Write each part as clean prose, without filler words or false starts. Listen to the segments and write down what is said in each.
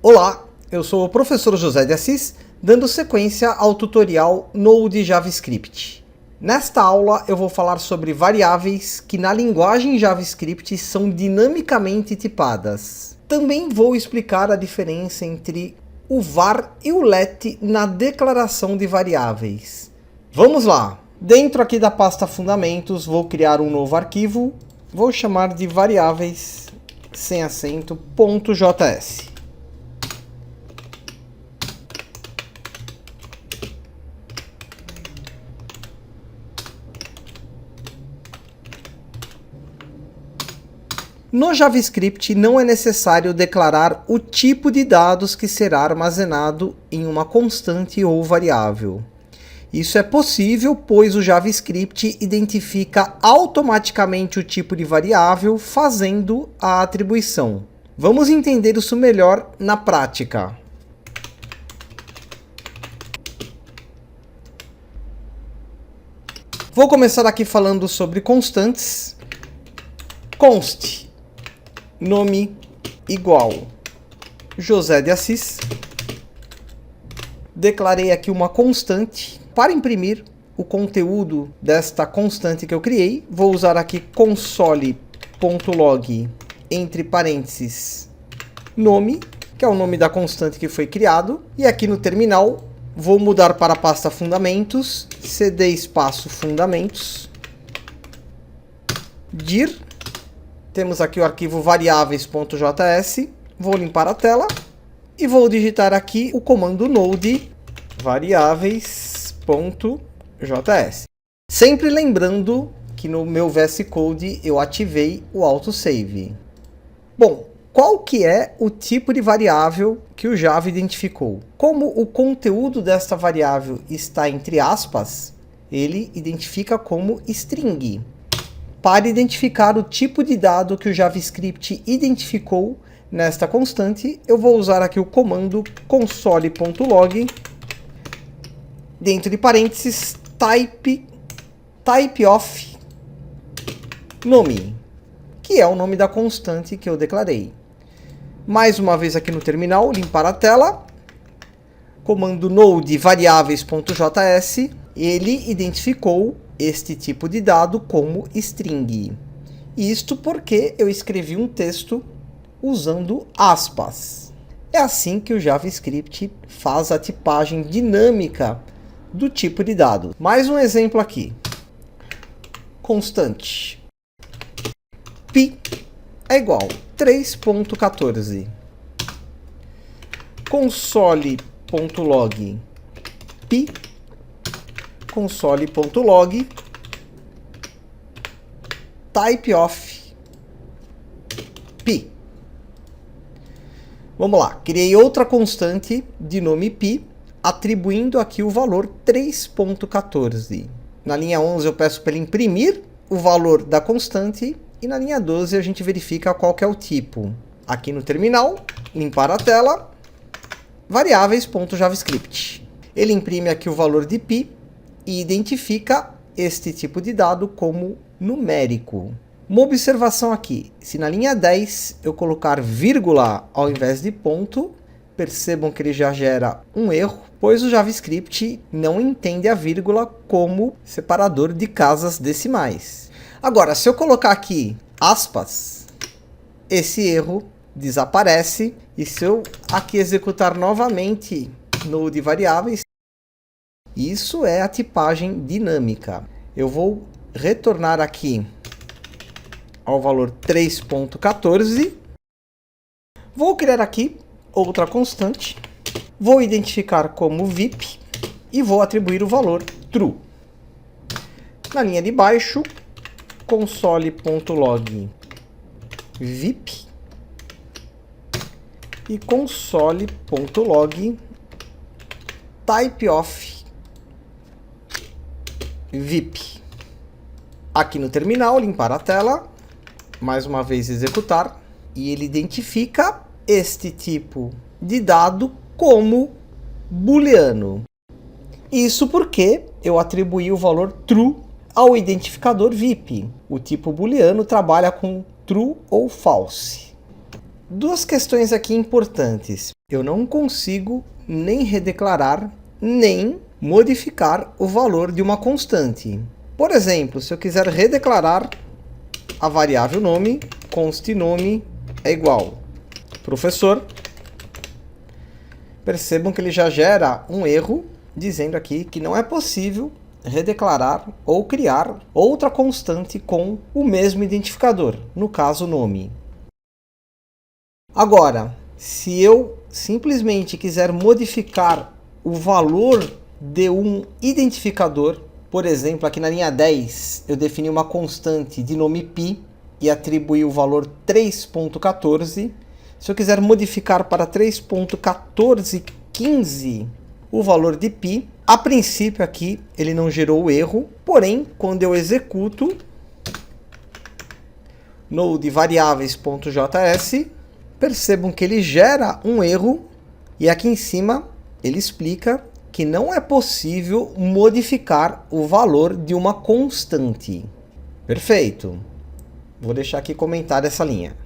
Olá, eu sou o professor José de Assis, dando sequência ao tutorial Node JavaScript. Nesta aula eu vou falar sobre variáveis que na linguagem JavaScript são dinamicamente tipadas. Também vou explicar a diferença entre o var e o let na declaração de variáveis. Vamos lá! Dentro aqui da pasta Fundamentos vou criar um novo arquivo, vou chamar de variáveis sem acento .js. No JavaScript não é necessário declarar o tipo de dados que será armazenado em uma constante ou variável. Isso é possível, pois o JavaScript identifica automaticamente o tipo de variável fazendo a atribuição. Vamos entender isso melhor na prática. Vou começar aqui falando sobre constantes. Const nome igual José de Assis. Declarei aqui uma constante. Para imprimir o conteúdo desta constante que eu criei, vou usar aqui console.log entre parênteses nome, que é o nome da constante que foi criado. E aqui no terminal vou mudar para a pasta fundamentos, cd espaço fundamentos, dir. Temos aqui o arquivo variáveis.js, vou limpar a tela e vou digitar aqui o comando node variáveis.js. Sempre lembrando que no meu VS Code eu ativei o autosave. Bom, qual que é o tipo de variável que o Java identificou? Como o conteúdo desta variável está entre aspas, ele identifica como string. Para identificar o tipo de dado que o JavaScript identificou nesta constante, eu vou usar aqui o comando console.log, dentro de parênteses, type of nome, que é o nome da constante que eu declarei. Mais uma vez aqui no terminal, limpar a tela, comando node variáveis.js, ele identificou este tipo de dado como string. Isto porque eu escrevi um texto usando aspas. É assim que o JavaScript faz a tipagem dinâmica do tipo de dado. Mais um exemplo aqui. Constante pi é igual 3.14. Console.log pi console.log type of pi. Vamos lá, criei outra constante de nome pi, atribuindo aqui o valor 3.14. Na linha 11 eu peço para ele imprimir o valor da constante e na linha 12 a gente verifica qual que é o tipo. Aqui no terminal, limpar a tela, variáveis.javascript. Ele imprime aqui o valor de pi e identifica este tipo de dado como numérico. Uma observação aqui, se na linha 10 eu colocar vírgula ao invés de ponto, percebam que ele já gera um erro, pois o JavaScript não entende a vírgula como separador de casas decimais. Agora, se eu colocar aqui aspas, esse erro desaparece, e se eu aqui executar novamente node variáveis, isso é a tipagem dinâmica. Eu vou retornar aqui ao valor 3.14. Vou criar aqui outra constante. Vou identificar como VIP e vou atribuir o valor true. Na linha de baixo, console.log VIP e console.log type of VIP. Aqui no terminal, limpar a tela, mais uma vez executar, e ele identifica este tipo de dado como booleano. Isso porque eu atribuí o valor true ao identificador VIP. O tipo booleano trabalha com true ou false. Duas questões aqui importantes. Eu não consigo nem redeclarar, nem modificar o valor de uma constante. Por exemplo, se eu quiser redeclarar a variável nome, const nome é igual professor, percebam que ele já gera um erro dizendo aqui que não é possível redeclarar ou criar outra constante com o mesmo identificador, no caso nome. Agora, se eu simplesmente quiser modificar o valor de um identificador, por exemplo, aqui na linha 10, eu defini uma constante de nome pi e atribuí o valor 3.14. Se eu quiser modificar para 3.1415 o valor de pi, a princípio aqui ele não gerou o erro, porém, quando eu executo node variáveis.js, percebam que ele gera um erro e aqui em cima ele explica que não é possível modificar o valor de uma constante. Perfeito. Vou deixar aqui comentar essa linha.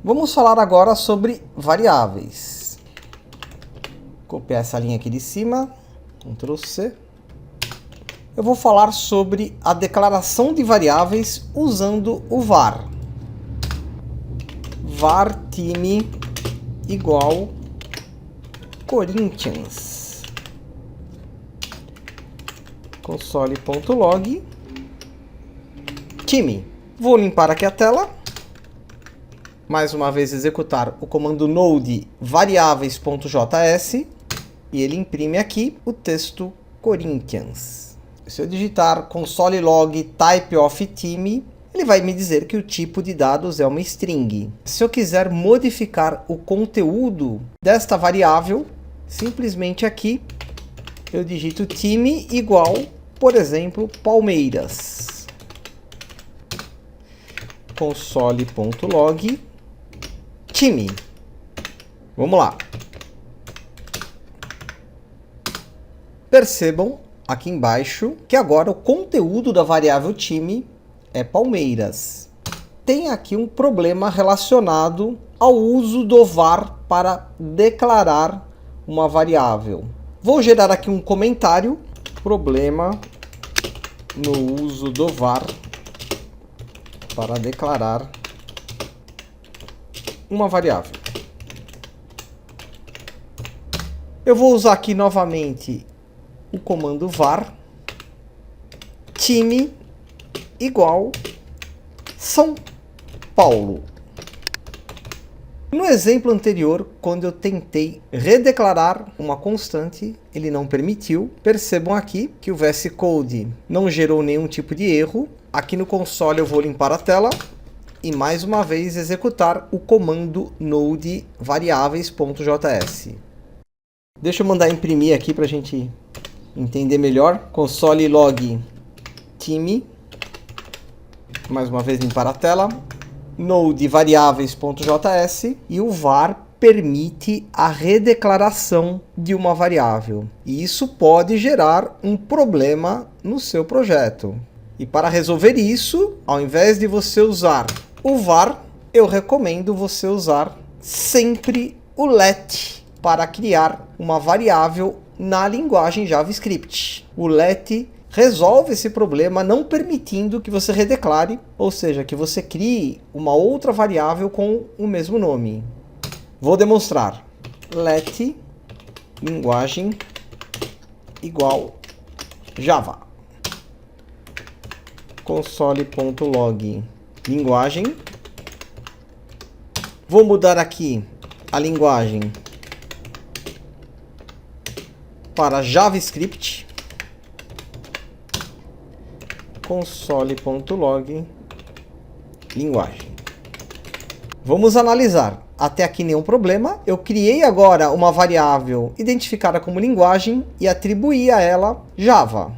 Vamos falar agora sobre variáveis. Copiar essa linha aqui de cima, Ctrl C. Eu vou falar sobre a declaração de variáveis usando o var. var time igual Corinthians. Console.log time. Vou limpar aqui a tela. Mais uma vez executar o comando node variáveis.js e ele imprime aqui o texto Corinthians. Se eu digitar console.log type of time, ele vai me dizer que o tipo de dados é uma string. Se eu quiser modificar o conteúdo desta variável, simplesmente aqui eu digito time igual, por exemplo, Palmeiras. Console.log time. Vamos lá. Percebam aqui embaixo que agora o conteúdo da variável time é Palmeiras. Tem aqui um problema relacionado ao uso do var para declarar uma variável. Vou gerar aqui um comentário. Problema no uso do var para declarar uma variável. Eu vou usar aqui novamente o comando var time igual São Paulo. No exemplo anterior, quando eu tentei redeclarar uma constante, ele não permitiu. Percebam aqui que o VS Code não gerou nenhum tipo de erro. Aqui no console eu vou limpar a tela e mais uma vez executar o comando node variáveis.js. Deixa eu mandar imprimir aqui para a gente entender melhor. Console.log time. Mais uma vez limpar a tela. Node variáveis.js e o var permite a redeclaração de uma variável. E isso pode gerar um problema no seu projeto. E para resolver isso, ao invés de você usar o var, eu recomendo você usar sempre o let para criar uma variável na linguagem JavaScript. O let resolve esse problema não permitindo que você redeclare, ou seja, que você crie uma outra variável com o mesmo nome. Vou demonstrar. Let linguagem igual Java. Console.log linguagem. Vou mudar aqui a linguagem para JavaScript. Console.log linguagem. Vamos analisar. Até aqui nenhum problema. Eu criei agora uma variável identificada como linguagem e atribuí a ela Java.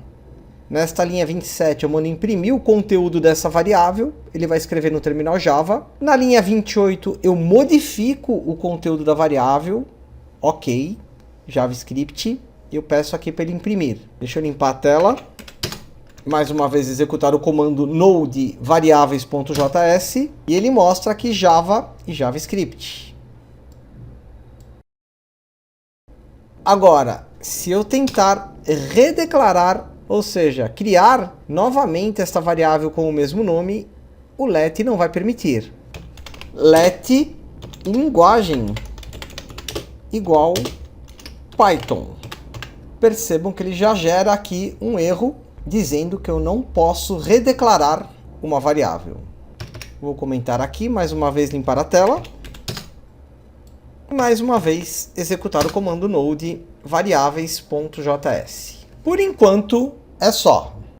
Nesta linha 27 eu mando imprimir o conteúdo dessa variável. Ele vai escrever no terminal Java. Na linha 28 eu modifico o conteúdo da variável. Ok. JavaScript. Eu peço aqui para ele imprimir. Deixa eu limpar a tela. Mais uma vez executar o comando node variáveis.js e ele mostra aqui Java e JavaScript. Agora, se eu tentar redeclarar, ou seja, criar novamente esta variável com o mesmo nome, o let não vai permitir. Let linguagem igual Python. Percebam que ele já gera aqui um erro dizendo que eu não posso redeclarar uma variável. Vou comentar aqui, mais uma vez limpar a tela. E mais uma vez executar o comando node variáveis.js. Por enquanto é só.